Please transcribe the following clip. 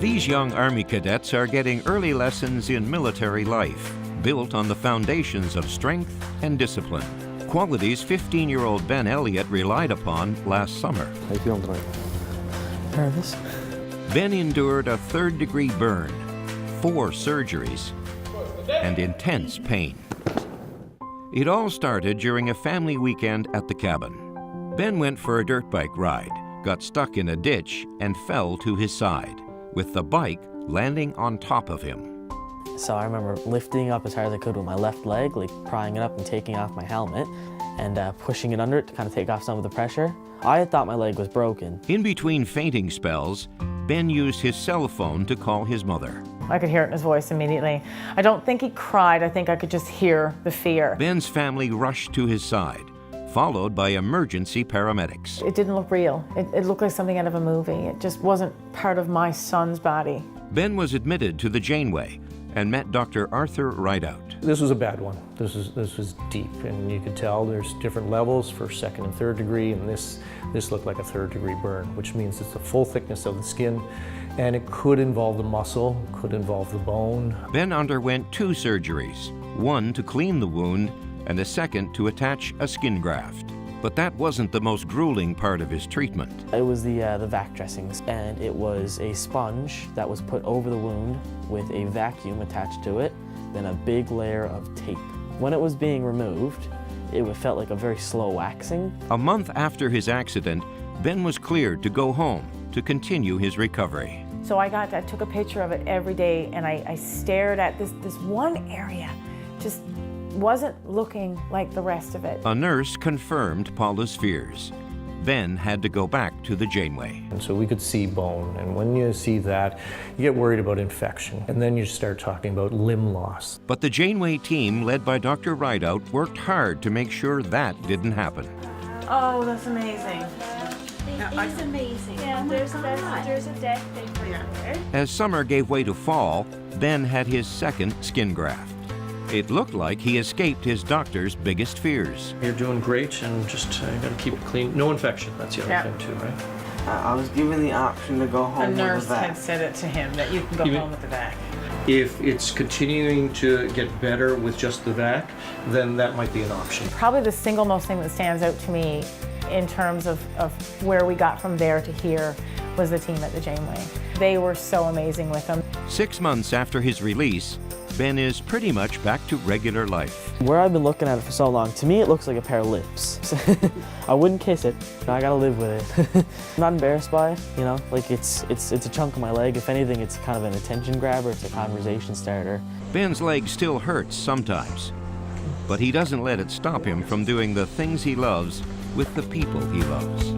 These young Army cadets are getting early lessons in military life, built on the foundations of strength and discipline. Qualities 15-year-old Ben Elliott relied upon last summer. How you feeling tonight? Nervous. Ben endured a third-degree burn, 4 surgeries, and intense pain. It all started during a family weekend at the cabin. Ben went for a dirt bike ride, got stuck in a ditch, and fell to his side, with the bike landing on top of him. So I remember lifting up as hard as I could with my left leg, like prying it up and taking off my helmet and pushing it under it to kind of take off some of the pressure. I had thought my leg was broken. In between fainting spells, Ben used his cell phone to call his mother. I could hear it in his voice immediately. I don't think he cried. I think I could just hear the fear. Ben's family rushed to his side, followed by emergency paramedics. It didn't look real. It looked like something out of a movie. It just wasn't part of my son's body. Ben was admitted to the Janeway and met Dr. Arthur Rideout. This was a bad one. This was deep, and you could tell there's different levels for 2nd and 3rd degree, and this looked like a 3rd-degree burn, which means it's the full thickness of the skin, and it could involve the muscle, could involve the bone. Ben underwent 2 surgeries, one to clean the wound and a second to attach a skin graft. But that wasn't the most grueling part of his treatment. It was the vac dressings, and it was a sponge that was put over the wound with a vacuum attached to it, then a big layer of tape. When it was being removed, it felt like a very slow waxing. A month after his accident, Ben was cleared to go home to continue his recovery. So I took a picture of it every day, and I stared at this one area, just wasn't looking like the rest of it. A nurse confirmed Paula's fears. Ben had to go back to the Janeway. And so we could see bone, and when you see that, you get worried about infection, and then you start talking about limb loss. But the Janeway team, led by Dr. Rideout, worked hard to make sure that didn't happen. Oh, that's amazing. It's amazing. Yeah, there's a deck thing right there. As summer gave way to fall, Ben had his second skin graft. It looked like he escaped his doctor's biggest fears. You're doing great, and just gotta keep it clean. No infection, that's the other thing too, right? I was given the option to go home A nurse with the vac. had said it to him, that you can go home with the vac. If it's continuing to get better with just the vac, then that might be an option. Probably the single most thing that stands out to me in terms of where we got from there to here was the team at the Janeway. They were so amazing with him. 6 months after his release, Ben is pretty much back to regular life. Where I've been looking at it for so long, to me it looks like a pair of lips. I wouldn't kiss it. I gotta live with it. I'm not embarrassed by it, you know? Like it's a chunk of my leg. If anything, it's kind of an attention grabber. It's a conversation starter. Ben's leg still hurts sometimes, but he doesn't let it stop him from doing the things he loves with the people he loves.